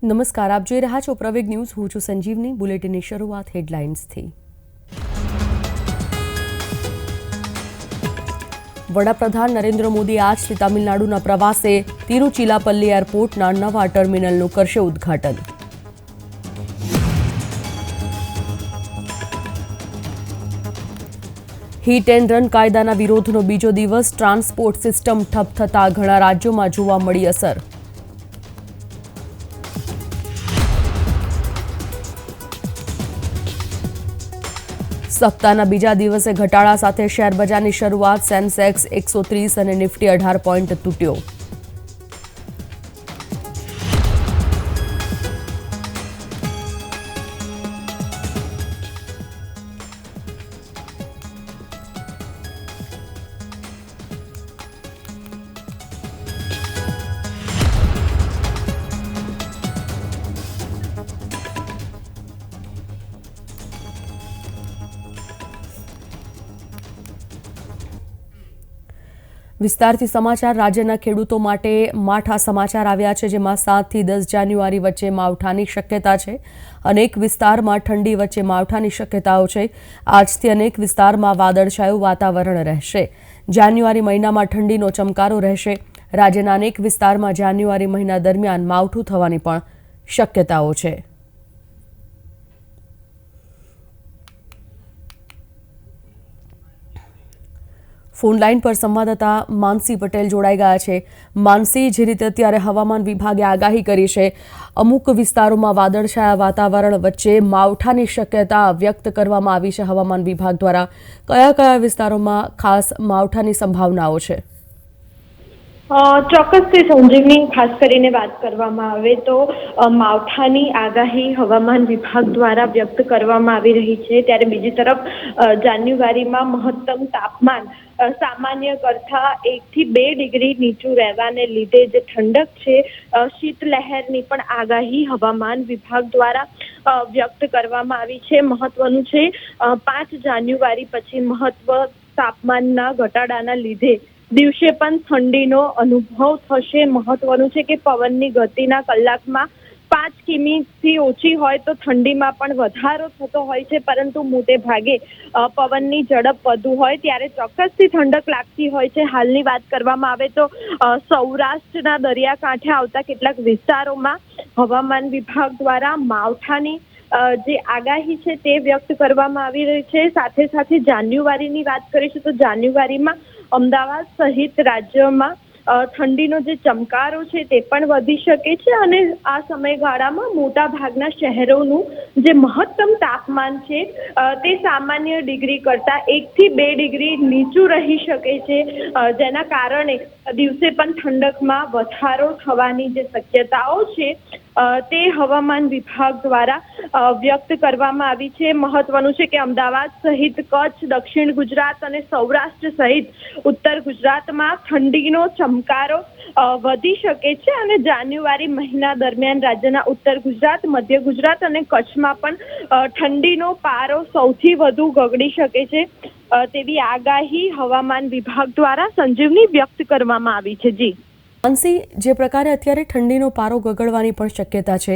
નમસ્કાર, આપ જોઈ રહ્યા છો પ્રવેગ ન્યૂઝ. હું છું સંજીવની. બુલેટિનની શરૂઆત હેડલાઇન્સથી. વડાપ્રધાન નરેન્દ્ર મોદી આજથી તમિલનાડુના પ્રવાસે તિરુચિરાપલ્લી એરપોર્ટના નવા ટર્મિનલનું કરશે ઉદ્ઘાટન. હિટ એન્ડ રન કાયદાના વિરોધનો બીજો દિવસ. ટ્રાન્સપોર્ટ સિસ્ટમ ઠપ થતાં ઘણા રાજ્યોમાં જોવા મળી અસર. સપ્તાહના બીજા દિવસે ઘટાડા સાથે શેરબજારની શરૂઆત. સેન્સેક્સ 130 અને નિફ્ટી 18 પોઈન્ટ તૂટ્યો. વિસ્તારથી સમાચાર. રાજ્યના ખેડૂતો માટે માઠા સમાચાર આવ્યા છે, જેમાં 7 થી 10 જાન્યુઆરી વચ્ચે માવઠાની શક્યતા છે. અનેક વિસ્તારમાં ઠંડી વચ્ચે માવઠાની શક્યતાઓ છે. આજથી અનેક વિસ્તારમાં વાદળછાયું વાતાવરણ રહેશે. જાન્યુઆરી મહિનામાં ઠંડીનો ચમકારો રહેશે. રાજ્યના અનેક વિસ્તારમાં જાન્યુઆરી મહિના દરમિયાન માવઠું થવાની પણ શક્યતાઓ છે. ફોન લાઈન પર સંવાદદાતા માનસી પટેલ જોડાઈ ગયા છે. માનસી, જે રીતે અત્યારે હવામાન વિભાગે આગાહી કરી છે, અમુક વિસ્તારોમાં વાદળછાયા વાતાવરણ વચ્ચે માવઠાની શક્યતા વ્યક્ત કરવામાં આવી છે હવામાન વિભાગ દ્વારા. કયા કયા વિસ્તારોમાં ખાસ માવઠાની સંભાવનાઓ છે? ચોક્કસથી સંજીવની, ખાસ કરીને વાત કરવામાં આવે તો માવઠાની આગાહી હવામાન વિભાગ દ્વારા વ્યક્ત કરવામાં આવી રહી છે. ત્યારે બીજી તરફ જાન્યુઆરીમાં મહત્તમ તાપમાન સામાન્ય કરતા 1 થી 2 ડિગ્રી નીચું રહેવાને લીધે જે ઠંડક છે, શીતલહેરની પણ આગાહી હવામાન વિભાગ દ્વારા વ્યક્ત કરવામાં આવી છે. મહત્વનું છે, 5 જાન્યુઆરી પછી તાપમાનના ઘટાડાના લીધે દિવસે પણ ઠંડીનો અનુભવ થશે. મહત્વનું છે કે પવનની ગતિના કલાકમાં 5 કિમીથી ઓછી હોય તો ઠંડીમાં પણ વધારો થતો હોય છે, પરંતુ મોટે ભાગે પવનની ઝડપ વધુ હોય ત્યારે ચોક્કસથી ઠંડક લાગતી હોય છે. હાલની વાત કરવામાં આવે તો સૌરાષ્ટ્રના દરિયાકાંઠે આવતા કેટલાક વિસ્તારોમાં હવામાન વિભાગ દ્વારા માવઠાની જે આગાહી છે તે વ્યક્ત કરવામાં આવી રહી છે. સાથે સાથે જાન્યુઆરીની વાત કરીશું તો જાન્યુઆરીમાં અમદાવાદ સહિત રાજ્યમાં ઠંડીનો જે ચમકારો છે તે પણ વધી શકે છે અને આ સમયગાળામાં મોટા ભાગના શહેરોનું જે મહત્તમ તાપમાન છે તે સામાન્ય ડિગ્રી કરતાં 1 થી 2 ડિગ્રી નીચું રહી શકે છે, જેના કારણે દિવસે પણ ઠંડકમાં વધારો થવાની જે શક્યતાઓ છે તે હવામાન વિભાગ દ્વારા વ્યક્ત કરવામાં આવી છે. મહત્વનું છે કે અમદાવાદ સહિત કચ્છ, દક્ષિણ ગુજરાત અને સૌરાષ્ટ્ર સહિત ઉત્તર ગુજરાતમાં ઠંડીનો ચમકારો વધી શકે છે અને જાન્યુઆરી મહિના દરમિયાન રાજ્યના ઉત્તર ગુજરાત, મધ્ય ગુજરાત અને કચ્છમાં પણ ઠંડીનો પારો સૌથી વધુ ગગડી શકે છે તેવી આગાહી હવામાન વિભાગ દ્વારા સંજીવની વ્યક્ત કરવામાં આવી છે. જી માનસી, જે પ્રકારે અત્યારે ઠંડીનો પારો ગગડવાની પણ શક્યતા છે,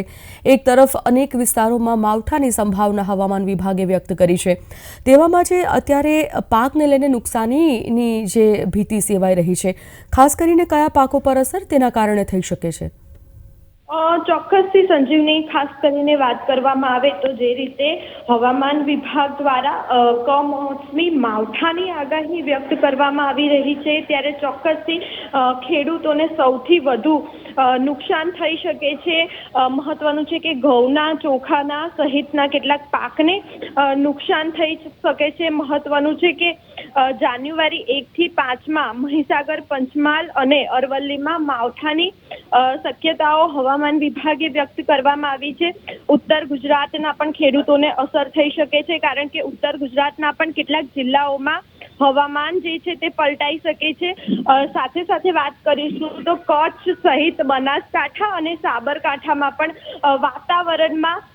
એક તરફ અનેક વિસ્તારોમાં માવઠાની સંભાવના હવામાન વિભાગે વ્યક્ત કરી છે, તેવામાં જે અત્યારે પાકને લઈને નુકસાનીની જે ભીતિ સેવાઈ રહી છે, ખાસ કરીને કયા પાકો પર અસર તેના કારણે થઈ શકે છે? ચોક્કસથી સંજીવની, ખાસ કરીને વાત કરવામાં આવે તો જે રીતે હવામાન વિભાગ દ્વારા કમોસમી માવઠાની આગાહી વ્યક્ત કરવામાં આવી રહી છે, ત્યારે ચોક્કસથી ખેડૂતોને સૌથી વધુ નુકસાન થઈ શકે છે. મહત્વનું છે કે ઘઉંના, ચોખાના સહિતના કેટલાક પાકને નુકસાન થઈ શકે છે. મહત્વનું છે કે જાન્યુઆરી 1 થી 5માં મહીસાગર, પંચમહાલ અને અરવલ્લીમાં માવઠાની શક્યતાઓ હવામાન વિભાગે વ્યક્ત કરવામાં આવી છે. ઉત્તર ગુજરાતના પણ ખેડૂતોને અસર થઈ શકે છે, કારણ કે ઉત્તર ગુજરાતના પણ કેટલાક જિલ્લાઓમાં હવામાન જે છે તે પલટાઈ શકે છે. સાથે સાથે વાત કરીશું તો કચ્છ સહિત બનાસકાંઠા અને સાબરકાંઠામાં પણ વાતાવરણમાં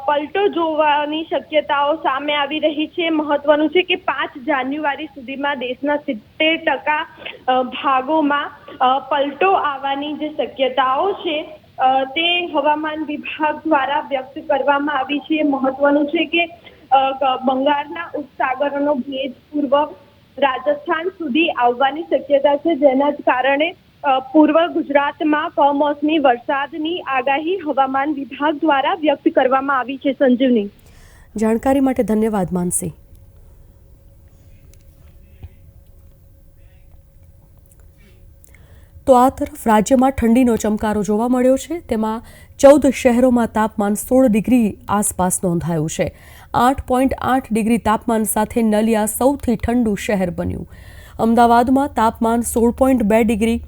પલટો જોવાની શક્યતાઓ સામે આવી રહી છે. મહત્વનું છે કે 5 જાન્યુઆરી સુધીમાં દેશના 70% ભાગોમાં પલટો આવવાની જે શક્યતાઓ છે તે હવામાન વિભાગ દ્વારા વ્યક્ત કરવામાં આવી છે. મહત્વનું છે કે બંગાળના ઉપસાગરનો ભેજ પૂર્વ રાજસ્થાન સુધી આવવાની શક્યતા છે, જેના જ કારણે પૂર્વ ગુજરાતમાં કમોસમી વરસાદની આગાહી હવામાન વિભાગ દ્વારા વ્યક્ત કરવામાં આવી છે. સંજીવની, જાણકારી માટે ધન્યવાદ માનસી. તો આ તરફ રાજ્યમાં ઠંડીનો ચમકારો જોવા મળ્યો છે. તેમાં 14 શહેરોમાં તાપમાન 16 ડિગ્રી આસપાસ નોંધાયું છે. 8.8 ડિગ્રી તાપમાન સાથે નલિયા સૌથી ઠંડુ શહેર બન્યું. અમદાવાદમાં તાપમાન 16.2 ડિગ્રી,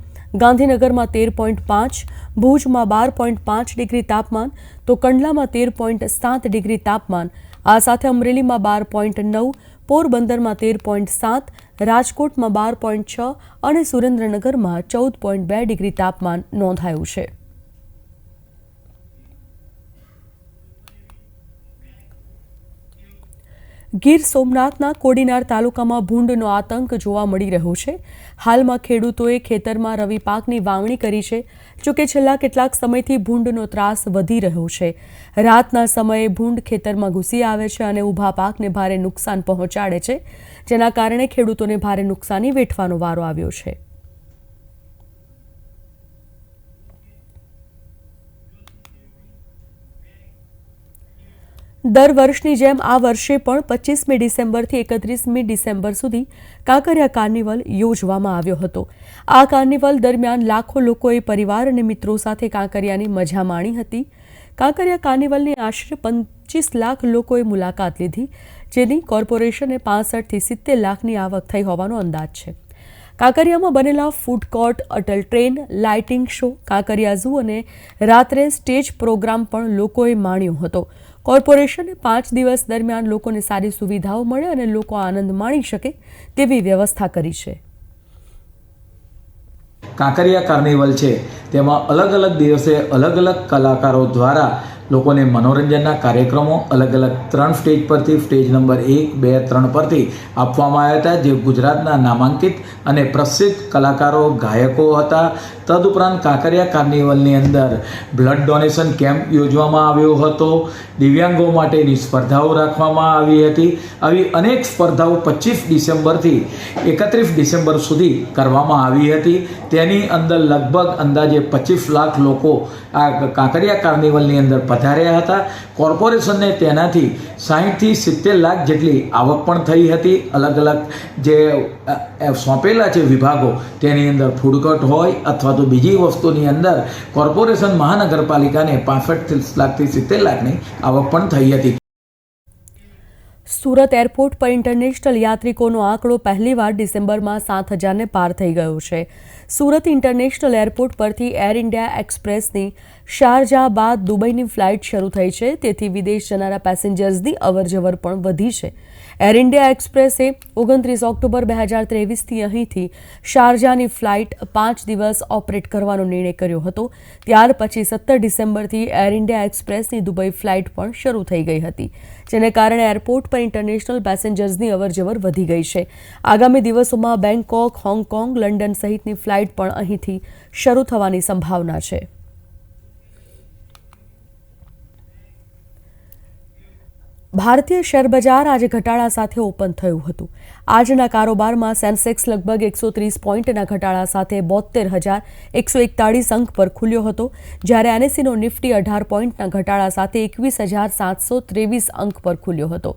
ગાંધીનગરમાં 13.5, ભુજમાં 12.5 ડિગ્રી તાપમાન, તો કંડલામાં 13.7 ડિગ્રી તાપમાન. આ સાથે અમરેલીમાં 12.9, પોરબંદરમાં 13.7, રાજકોટમાં 12.6 અને સુરેન્દ્રનગરમાં 14.2 ડિગ્રી તાપમાન નોંધાયું છે. ગીર સોમનાથના કોડીનાર તાલુકામાં ભૂંડનો આતંક જોવા મળી રહ્યો છે. હાલમાં ખેડૂતોએ ખેતરમાં રવિ પાકની વાવણી કરી છે. જોકે છેલ્લા કેટલાક સમયથી ભૂંડનો ત્રાસ વધી રહ્યો છે. રાતના સમયે ભૂંડ ખેતરમાં ઘૂસી આવે છે અને ઊભા પાકને ભારે નુકસાન પહોંચાડે છે, જેના કારણે ખેડૂતોને ભારે નુકસાની વેઠવાનો વારો આવ્યો છે. દર વર્ષની જેમ આ વર્ષે પણ 25મી ડિસેમ્બરથી 31મી ડિસેમ્બર સુધી કાંકરિયા કાર્નિવલ યોજવામાં આવ્યો હતો. આ કાર્નિવલ દરમિયાન લાખો લોકોએ પરિવાર અને મિત્રો સાથે કાંકરિયાની મજા માણી હતી. કાંકરિયા કાર્નિવલની આશરે 25 લાખ લોકોએ મુલાકાત લીધી, જેની કોર્પોરેશને 65 થી 70 લાખની આવક થઈ હોવાનો અંદાજ છે. કાંકરિયામાં બનેલા food court, Atal train, lighting show, Kankaria zoo અને રાત્રે સ્ટેજ પ્રોગ્રામ પણ લોકોએ માણ્યો હતો. કોર્પોરેશને 5 દિવસ દરમિયાન લોકોને સારી સુવિધાઓ મળે અને લોકો આનંદ માણી શકે તેવી વ્યવસ્થા કરી છે. કાંકરિયા કાર્નિવલ છે તેમાં અલગ અલગ દિવસે અલગ અલગ કલાકારો દ્વારા લોકોને મનોરંજનના કાર્યક્રમો અલગ અલગ 3 સ્ટેજ પરથી, સ્ટેજ નંબર 1, 2, 3 પરથી આપવામાં આવ્યા હતા, જે ગુજરાતના નામાંકિત અને પ્રસિદ્ધ કલાકારો, ગાયકો હતા. તદુપરાંત કાંકરિયા કાર્નિવલની અંદર બ્લડ ડોનેશન કેમ્પ યોજવામાં આવ્યો હતો. દિવ્યાંગો માટેની સ્પર્ધાઓ રાખવામાં આવી હતી. આવી અનેક સ્પર્ધાઓ 25 ડિસેમ્બરથી 31 ડિસેમ્બર સુધી કરવામાં આવી હતી. તેની અંદર લગભગ અંદાજે 25 લાખ લોકો આ કાંકરિયા કાર્નિવલની અંદર પધાર્યા હતા. કોર્પોરેશનને તેનાથી 60 થી 70 લાખ જેટલી આવક પણ થઈ હતી. અલગ અલગ જે સોંપેલા છે વિભાગો, તેની અંદર ફૂડ કોર્ટ હોય અથવા તો બીજી વસ્તુની અંદર કોર્પોરેશન મહાનગરપાલિકાને 65 લાખથી 70 લાખની આવક પણ થઈ હતી. સુરત એરપોર્ટ પર ઇન્ટરનેશનલ યાત્રિકોનો આંકડો પહેલીવાર ડિસેમ્બરમાં 7,000ને પાર થઈ ગયો છે. સુરત ઇન્ટરનેશનલ એરપોર્ટ પરથી એર ઇન્ડિયા એક્સપ્રેસની શારજાહ બાદ દુબઈની ફ્લાઇટ શરૂ થઈ છે, તેથી વિદેશ જનારા પેસેન્જર્સની અવરજવર પણ વધી છે. એર ઇન્ડિયા એક્સપ્રેસે 29 ઓક્ટોબર 2023થી અહીંથી શારજાહની ફ્લાઇટ 5 દિવસ ઓપરેટ કરવાનો નિર્ણય કર્યો હતો. ત્યાર પછી 17 ડિસેમ્બરથી એર ઇન્ડિયા એક્સપ્રેસની દુબઈ ફ્લાઇટ પણ શરૂ થઈ ગઈ હતી, જેને કારણે એરપોર્ટ પર ઇન્ટરનેશનલ પેસેન્જર્સની અવરજવર વધી ગઈ છે. આગામી દિવસોમાં બેંકોક, હોંગકોંગ, લંડન સહિતની ફ્લાઇટ પણ અહીંથી શરૂ થવાની સંભાવના છે. ભારતીય શેરબજાર આજે ઘટાડા સાથે ઓપન થયું હતું. આજના કારોબારમાં સેન્સેક્સ લગભગ 130 પોઈન્ટના ઘટાડા સાથે 72,141 અંક પર ખુલ્યો હતો, જ્યારે એનએસઈનો નિફ્ટી 18 પોઈન્ટના ઘટાડા સાથે 21,723 અંક પર ખુલ્યો હતો.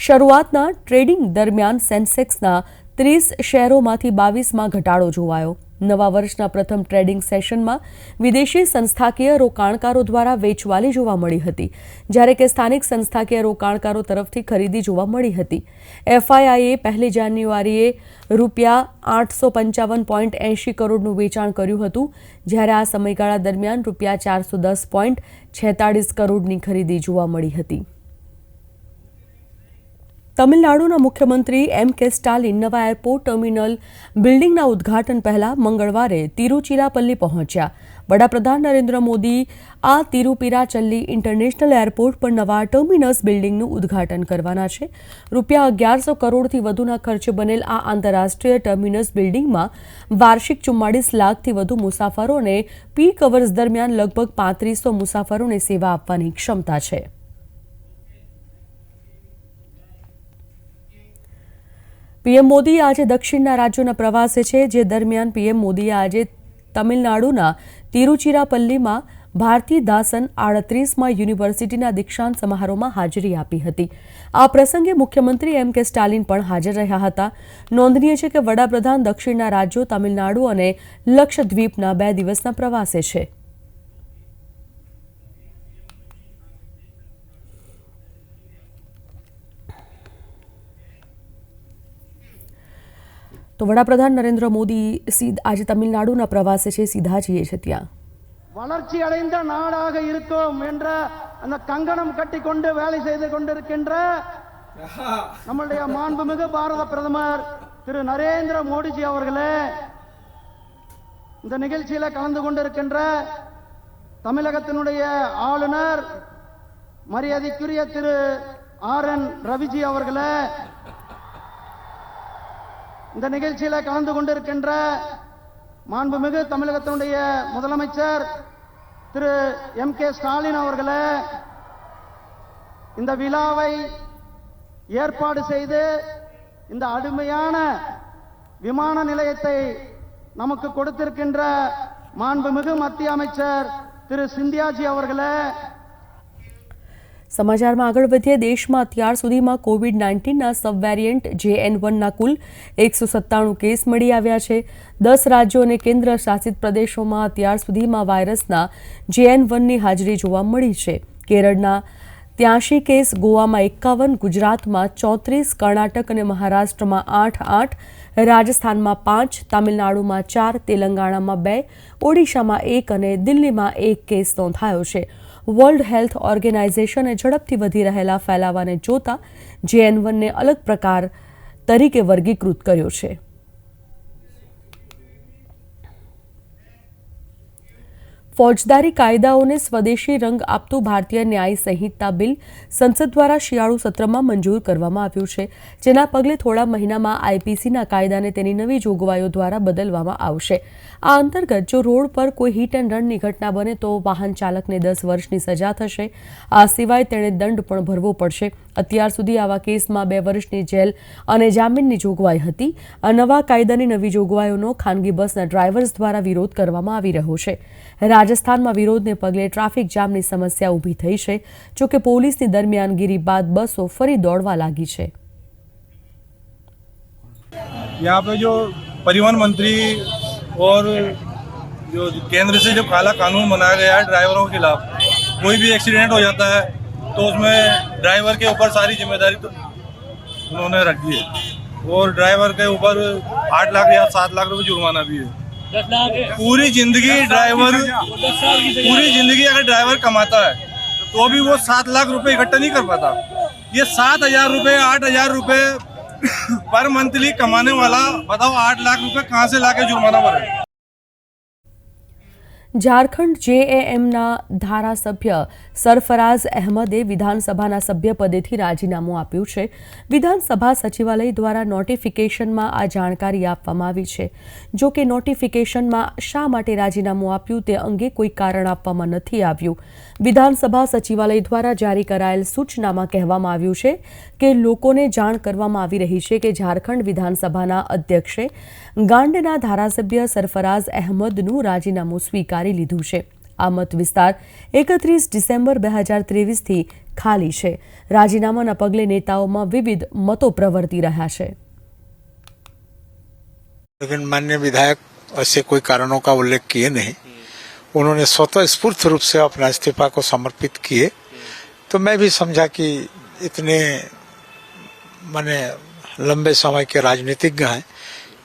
શરૂઆતના ટ્રેડિંગ દરમિયાન સેન્સેક્સના 30 શેરોમાંથી 22માં ઘટાડો જોવાયો. નવા વર્ષના પ્રથમ ટ્રેડિંગ સેશનમાં વિદેશી સંસ્થાકીય રોકાણકારો દ્વારા વેચવાલી જોવા મળી હતી, જ્યારે કે સ્થાનિક સંસ્થાકીય રોકાણકારો તરફથી ખરીદી જોવા મળી હતી. એફઆઈઆઈએ 1 જાન્યુઆરીએ ₹855.80 કરોડનું વેચાણ કર્યું હતું, જ્યારે આ સમયગાળા દરમિયાન ₹410.46 કરોડની ખરીદી જોવા મળી હતી. તમિલનાડુના મુખ્યમંત્રી M.K. સ્ટાલિન નવા એરપોર્ટ ટર્મિનલ બિલ્ડિંગના ઉદ્ઘાટન પહેલા મંગળવારે તિરુચિરાપલ્લી પહોંચ્યા. વડાપ્રધાન નરેન્દ્ર મોદી આ તિરુપિરાચલ્લી ઇન્ટરનેશનલ એરપોર્ટ પર નવા ટર્મિનસ બિલ્ડિંગનું ઉદ્ઘાટન કરવાના છે. રૂપિયા 1100 કરોડથી વધુના ખર્ચે બનેલ આ આંતરરાષ્ટ્રીય ટર્મિનસ બિલ્ડિંગમાં વાર્ષિક 44 લાખથી વધુ મુસાફરોને પીક અવર્સ દરમિયાન લગભગ 3500 મુસાફરોને સેવા આપવાની ક્ષમતા છે. પીએમ મોદી આજે દક્ષિણના રાજ્યોના પ્રવાસે છે, જે દરમિયાન પીએમ મોદીએ આજે તમિલનાડુના તિરુચિરાપલ્લીમાં ભારતીદાસન 38માં યુનિવર્સિટીના દીક્ષાંત સમારોહમાં હાજરી આપી હતી. આ પ્રસંગે મુખ્યમંત્રી M.K. સ્ટાલિન પણ હાજર રહ્યા હતા. નોંધનીય છે કે વડાપ્રધાન દક્ષિણના રાજ્યો તમિલનાડુ અને લક્ષદ્વીપના 2 દિવસના પ્રવાસે છે. તો વડાપ્રધાન નરેન્દ્ર મોદી આજે તમિલનાડુના પ્રવાસે છે. સીધા જઈએ છે ત્યાં. வளர்ச்சி அடைந்த நாடாக இருக்கும் என்ற அந்த கங்கணம் கட்டி கொண்டு வேலை செய்து கொண்டிருக்கின்ற நம்முடைய மாண்புமிகு பாரத பிரதமர் திரு நரேந்திர மோடிஜி அவர்களே, இந்த நிகழ்ச்சியில் கலந்து கொண்டிருக்கின்ற தமிழகத்தினுடைய ஆளுநர் மரியாதைக்குரிய திரு R.N. ரவிஜி அவர்களே, இந்த நிகழ்ச்சியில் கலந்து கொண்டிருக்கின்ற மாண்புமிகு தமிழகத்தினுடைய முதலமைச்சர் திரு M.K. ஸ்டாலின் அவர்களே, இந்த விழாவை ஏற்பாடு செய்து இந்த அருமையான விமான நிலையத்தை நமக்கு கொடுத்திருக்கின்ற மாண்புமிகு மத்திய அமைச்சர் திரு સિંધિયાજી அவர்களே. સમાચારમાં આગળ વધીએ. દેશમાં અત્યાર સુધીમાં કોવિડ-19ના સબ વેરિયન્ટ JN1ના કુલ 197 કેસ મળી આવ્યા છે. 10 રાજ્યો અને કેન્દ્ર શાસિત પ્રદેશોમાં અત્યાર સુધીમાં વાયરસના JN1ની હાજરી જોવા મળી છે. કેરળના 83 કેસ, ગોવામાં 51, ગુજરાતમાં 34, કર્ણાટક અને મહારાષ્ટ્રમાં 8, રાજસ્થાનમાં 5, તમિલનાડુમાં 4, તેલંગાણામાં 2, ઓડિશામાં 1 અને દિલ્હીમાં 1 કેસ નોંધાયો છે. વર્લ્ડ હેલ્થ ઓર્ગેનાઇઝેશને ઝડપથી વધી રહેલા ફેલાવાને જોતા JN1ને અલગ પ્રકાર તરીકે વર્ગીકૃત કર્યો છે. ફોજદારી કાયદાઓને સ્વદેશી રંગ આપતું ભારતીય ન્યાય સંહિતા બિલ સંસદ દ્વારા શિયાળુ સત્રમાં મંજૂર કરવામાં આવ્યું છે, જેના પગલે થોડા મહિનામાં IPCના કાયદાને તેની નવી જોગવાઈઓ દ્વારા બદલવામાં આવશે. આ અંતર્ગત જો રોડ પર કોઈ હિટ એન્ડ રનની ઘટના બને તો વાહન ચાલકને 10 વર્ષની સજા થશે. આ સિવાય તેણે દંડ પણ ભરવો પડશે. અત્યાર સુધી આવા કેસમાં 2 વર્ષની જેલ અને જામીનની જોગવાઈ હતી. આ નવા કાયદાની નવી જોગવાઈઓનો ખાનગી બસના ડ્રાઈવર્સ દ્વારા વિરોધ કરવામાં આવી રહ્યો છે. રાજસ્થાનમાં વિરોધને પગલે ટ્રાફિક જામની સમસ્યા ઊભી થઈ છે. જોકે પોલીસની દરમિયાનગીરી બાદ બસો ફરી દોડવા લાગી છે. यहाँ पे जो परिवहन मंत्री और जो केंद्र से जो काला कानून बनाया गया है ड्राइवरों के खिलाफ, कोई भी एक्सीडेंट हो जाता है तो उसमें ड्राइवर के ऊपर सारी जिम्मेदारी तो उन्होंने रख दी है और ड्राइवर के ऊपर 8 लाख या 7 लाख रुपए जुर्माना भी है. पूरी जिंदगी अगर ड्राइवर कमाता है तो भी वो 7 लाख रुपए इकट्ठा नहीं कर पाता. ये 7,000 रुपए 8,000 रुपए पर मंथली कमाने वाला बताओ 8 लाख रुपए कहाँ से लाके जुर्माना भरे. ઝારખંડ JAMના ધારાસભ્ય સરફરાઝ અહેમદે વિધાનસભાના સભ્યપદેથી રાજીનામું આપ્યું છે. વિધાનસભા સચિવાલય દ્વારા નોટિફિકેશનમાં આ જાણકારી આપવામાં આવી છે. જો કે નોટિફિકેશનમાં શા માટે રાજીનામું આપ્યું તે અંગે કોઈ કારણ આપવામાં નથી આવ્યું. વિધાનસભા સચિવાલય દ્વારા જારી કરાયેલ સૂચનામાં કહેવામાં આવ્યું છે કે લોકોને જાણ કરવામાં આવી રહી છે કે ઝારખંડ વિધાનસભાના અધ્યક્ષે ગાંડના ધારાસભ્ય સરફરાઝ અહેમદનું રાજીનામું સ્વીકારી લીધું છે. આ મત વિસ્તાર 31 ડિસેમ્બર 2023થી ખાલી છે. રાજીનામાના પગલે નેતાઓમાં વિવિધ મતો પ્રવર્તી રહ્યા છે. लेकिन माननीय विधायक ऐसे कोई कारणों का उल्लेख किए नहीं. उन्होंने स्वतः स्फूर्त रूप से अपना इस्तीफा को समर्पित किए, तो मैं भी समझा कि इतने माने लंबे समय के राजनीतिज्ञ हैं,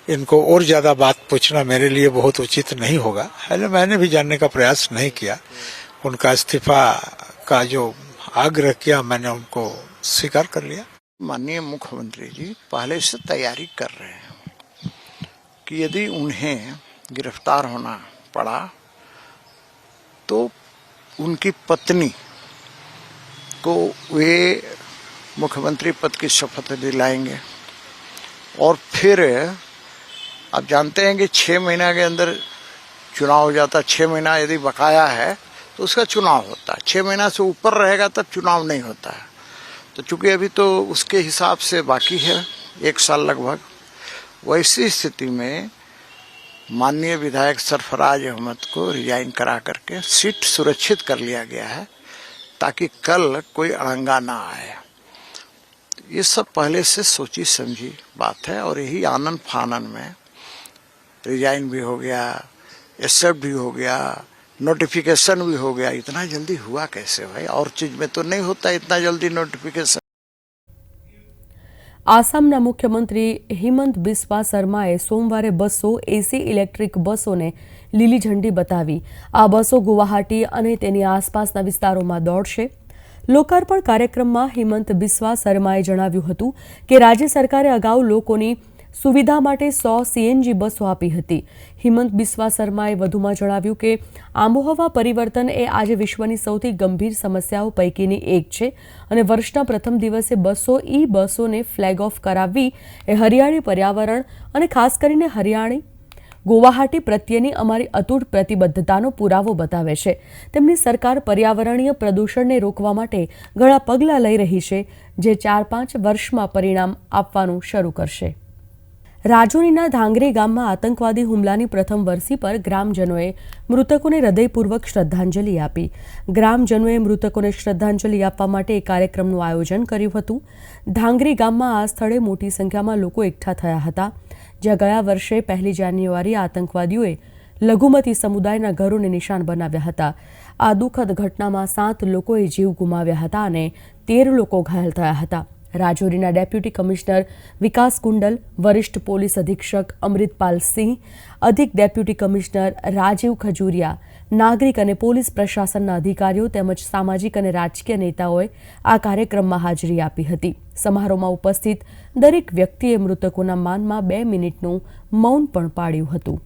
इनको और ज्यादा बात पूछना मेरे लिए बहुत उचित नहीं होगा. पहले मैंने भी जानने का प्रयास नहीं किया. उनका इस्तीफा का जो आग्रह किया मैंने उनको स्वीकार कर लिया. माननीय मुख्यमंत्री जी पहले से तैयारी कर रहे हैं कि यदि उन्हें गिरफ्तार होना पड़ा तो उनकी पत्नी को वे मुख्यमंत्री पद की शपथ दिलाएंगे और फिर आप जानते हैं कि 6 महीना के अंदर चुनाव हो जाता। 6 महीना यदि बकाया है तो उसका चुनाव होता है। 6 महीना से ऊपर रहेगा तब चुनाव नहीं होता है। तो चूंकि अभी तो उसके हिसाब से बाकी है 1 साल लगभग, वैसी स्थिति में माननीय विधायक सरफराज अहमद को रिजाइन करा करके सीट सुरक्षित कर लिया गया है ताकि कल कोई अड़ंगा ना आए। ये सब पहले से सोची समझी बात है और यही आनन फानन में रिजाइन भी हो गया, एक्सेप्ट भी हो गया, नोटिफिकेशन भी हो गया। इतना जल्दी हुआ कैसे भाई? और चीज में तो नहीं होता इतना जल्दी नोटिफिकेशन। આસામના મુખ્યમંત્રી હિમંત બિસ્વા શર્માએ સોમવારે 200 એસી ઇલેક્ટ્રિક બસોને લીલી ઝંડી બતાવી। આ બસો ગુવાહાટી અને તેની આસપાસના વિસ્તારોમાં દોડશે। લોકાર્પણ કાર્યક્રમમાં હિમંત બિસ્વા શર્માએ જણાવ્યું હતું કે રાજ્ય સરકારે અગાઉ લોકોની સુવિધા માટે 100 સીએનજી બસો આપી હતી। હિમંત બિસ્વા શર્માએ વધુમાં જણાવ્યું કે આબોહવા પરિવર્તન એ આજે વિશ્વની સૌથી ગંભીર સમસ્યાઓ પૈકીની એક છે અને વર્ષના પ્રથમ દિવસે 200 ઈ બસોને ફ્લેગ ઓફ કરાવવી એ હરિયાળી પર્યાવરણ અને ખાસ કરીને હરિયાળી ગુવાહાટી પ્રત્યેની અમારી અતૂટ પ્રતિબદ્ધતાનો પુરાવો बतावे છે। તેમની સરકાર પર્યાવરણીય પ્રદૂષણને રોકવા માટે ઘણા પગલાં લઈ રહી છે જે 4-5 વર્ષમાં પરિણામ આપવાનું શરૂ કરશે। રાજૌરીના ધાંગરે ગામમાં આતંકવાદી હુમલાની પ્રથમ વર્ષી પર ગ્રામજનોએ મૃતકોને હૃદયપૂર્વક શ્રદ્ધાંજલિ આપી। ગ્રામજનોએ મૃતકોને શ્રદ્ધાંજલિ આપવા માટે એક કાર્યક્રમનું આયોજન કર્યું હતું। ધાંગરે ગામમાં આ સ્થળે મોટી સંખ્યામાં લોકો એકઠા થયા હતા, જ્યાં ગયા વર્ષે 1 જાન્યુઆરીએ આતંકવાદીઓએ લઘુમતી સમુદાયના ઘરોને નિશાન બનાવ્યા હતા। આ દુઃખદ ઘટનામાં 7 લોકોએ જીવ ગુમાવ્યા હતા અને 13 લોકો ઘાયલ થયા હતા। રાજૌરીના ડેપ્યુટી કમિશનર વિકાસ કુંડલ, વરિષ્ઠ પોલીસ અધિક્ષક અમૃતપાલ સિંહ, અધિક ડેપ્યુટી કમિશનર રાજીવ ખજુરિયા, નાગરિક અને પોલીસ પ્રશાસનના અધિકારીઓ તેમજ સામાજિક અને રાજકીય નેતાઓએ આ કાર્યક્રમમાં હાજરી આપી હતી। સમારોહમાં ઉપસ્થિત દરેક વ્યક્તિએ મૃતકોના માનમાં 2 મિનિટનું મૌન પણ પાળ્યું હતું।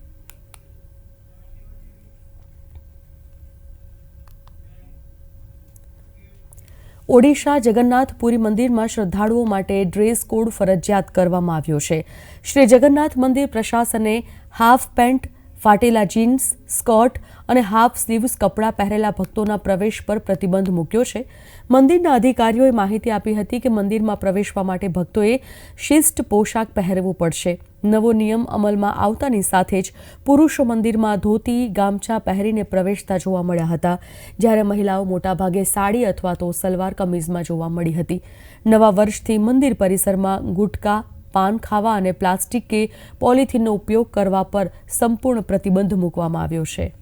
ઓડિશા જગન્નાથપુરી મંદિરમાં શ્રદ્ધાળુઓ માટે ડ્રેસ કોડ ફરજિયાત કરવામાં આવ્યો છે। શ્રી જગન્નાથ મંદિર પ્રશાસને હાફ પેન્ટ, ફાટેલા જીન્સ, સ્કર્ટ અને હાફ સ્લીવ્સ કપડાં પહેરેલા ભક્તોના પ્રવેશ પર પ્રતિબંધ મૂક્યો છે। મંદિરના અધિકારીઓએ માહિતી આપી હતી કે મંદિરમાં પ્રવેશવા માટે ભક્તોએ શિસ્ત પોશાક પહેરવું પડશે। નવો નિયમ અમલમાં આવતાની સાથે જ પુરુષો મંદિરમાં ધોતી, ગામછા પહેરીને પ્રવેશતા જોવા મળ્યા હતા, જ્યારે મહિલાઓ મોટાભાગે સાડી અથવા તો સલવાર કમીઝમાં જોવા મળી હતી। નવા વર્ષથી મંદિર પરિસરમાં ગુટકા, પાન ખાવા અને પ્લાસ્ટિક કે પોલિથીનનો ઉપયોગ કરવા પર સંપૂર્ણ પ્રતિબંધ મૂકવામાં આવ્યો છે।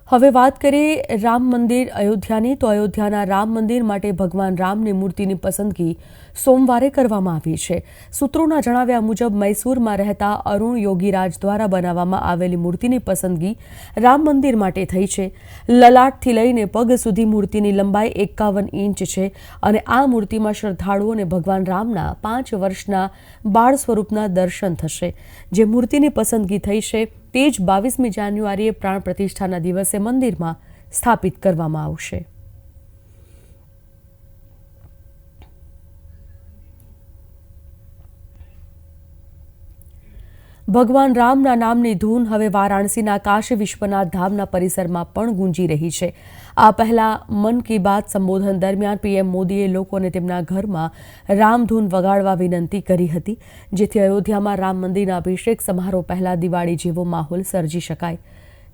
હવે વાત કરીએ રામ મંદિર અયોધ્યાની, તો અયોધ્યાના રામ મંદિર માટે ભગવાન રામની મૂર્તિની પસંદગી સોમવારે કરવામાં આવી છે। સૂત્રોના જણાવ્યા મુજબ મૈસૂરમાં રહેતા અરુણ યોગીરાજ દ્વારા બનાવવામાં આવેલી મૂર્તિની પસંદગી રામ મંદિર માટે થઈ છે। લલાટથી લઈને પગ સુધી મૂર્તિની લંબાઈ 51 ઇંચ છે અને આ મૂર્તિમાં શ્રદ્ધાળુઓને ભગવાન રામના 5 વર્ષના બાળ સ્વરૂપના દર્શન થશે। જે મૂર્તિની પસંદગી થઈ છે તે જ 22મી જાન્યુઆરીએ પ્રાણ પ્રતિષ્ઠાના દિવસે મંદિરમાં સ્થાપિત કરવામાં આવશે। ભગવાન રામના નામની ધૂન હવે વારાણસીના કાશી વિશ્વનાથ ધામના પરિસરમાં પણ ગૂંજી રહી છે। આ પહેલા મન કી બાત સંબોધન દરમિયાન પીએમ મોદીએ લોકોને તેમના ઘરમાં રામધૂન વગાડવા વિનંતી કરી હતી, જેથી અયોધ્યામાં રામ મંદિરના અભિષેક સમારોહ પહેલા દિવાળી જેવો માહોલ સર્જી શકાય।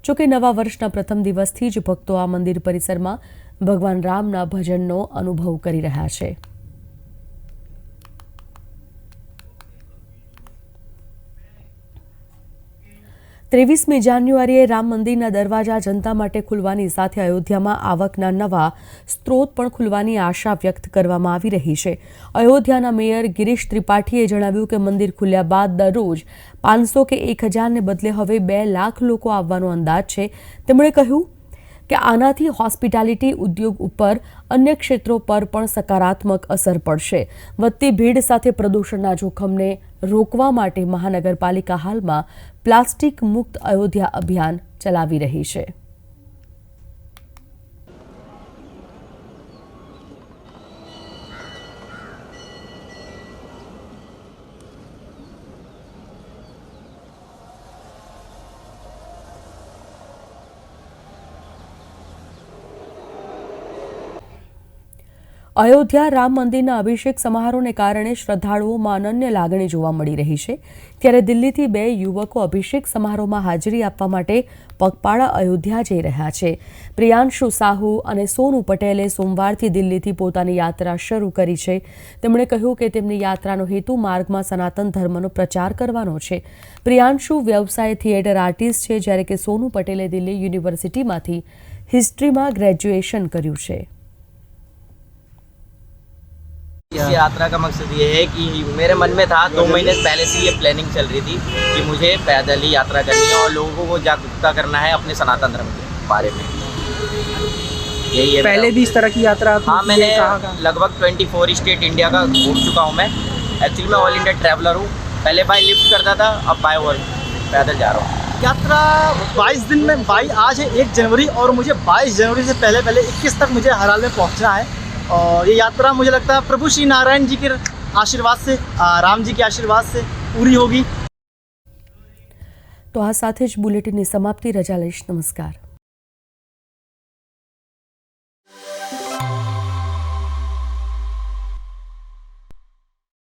જોકે નવા વર્ષના પ્રથમ દિવસથી જ ભક્તો આ મંદિર પરિસરમાં ભગવાન રામના ભજનનો અનુભવ કરી રહ્યા છે। 23મી જાન્યુઆરીએ રામ મંદિરના દરવાજા જનતા માટે ખુલવાની સાથે અયોધ્યામાં આવકના નવા સ્ત્રોત પણ ખુલવાની આશા વ્યક્ત કરવામાં આવી રહી છે. અયોધ્યાના મેયર ગિરીશ ત્રિપાઠીએ જણાવ્યું કે મંદિર ખુલ્યા બાદ દરરોજ 500 કે 1000ને બદલે હવે 2 લાખ લોકો આવવાનો અંદાજ છે. તેમણે કહ્યું કે આનાથી હોસ્પિટાલિટી ઉદ્યોગ ઉપર અન્ય ક્ષેત્રો પર પણ સકારાત્મક અસર પડશે. વધતી ભીડ સાથે પ્રદૂષણના જોખમને રોકવા માટે મહાનગરપાલિકા હાલમાં પ્લાસ્ટિક મુક્ત અયોધ્યા અભિયાન ચલાવી રહી છે. અયોધ્યા રામ મંદિરના અભિષેક સમારોહને કારણે શ્રદ્ધાળુઓમાં અનન્ય લાગણી જોવા મળી રહી છે. ત્યારે દિલ્હીથી 2 યુવકો અભિષેક સમારોહમાં હાજરી આપવા માટે પગપાળા અયોધ્યા જઈ રહ્યા છે. પ્રિયાંશુ સાહુ અને સોનુ પટેલે સોમવારથી દિલ્હીથી પોતાની યાત્રા શરૂ કરી છે. તેમણે કહ્યું કે તેમની યાત્રાનો હેતુ માર્ગમાં સનાતન ધર્મનો પ્રચાર કરવાનો છે. પ્રિયાંશુ વ્યવસાય થિયેટર આર્ટિસ્ટ છે, જ્યારે કે સોનુ પટેલે દિલ્હી યુનિવર્સિટીમાંથી હિસ્ટ્રીમાં ગ્રેજ્યુએશન કર્યું છે. इस यात्रा का मकसद ये है कि मेरे मन में था 2 महीने पहले से ये प्लानिंग चल रही थी कि मुझे पैदल ही यात्रा करनी है और लोगों को जागरूकता करना है अपने सनातन धर्म के बारे में. यही है. पहले भी इस तरह की यात्रा हाँ, मैंने लगभग 24 स्टेट इंडिया का घूम चुका हूँ. मैं एक्चुअली मैं ऑल इंडिया ट्रैवलर हूँ. पहले बाय लिफ्ट करता था, अब बाय पैदल जा रहा हूँ. यात्रा 22 दिन में आज है 1 जनवरी और मुझे 22 जनवरी से पहले 21 तक मुझे हर हाल में पहुँचना है. और ये यात्रा मुझे लगता है प्रभु श्री नारायण जी के आशीर्वाद से, राम जी के आशीर्वाद से पूरी होगी. तो आ साथ ज बुलेटिन की समाप्ति. रजा लईश. नमस्कार.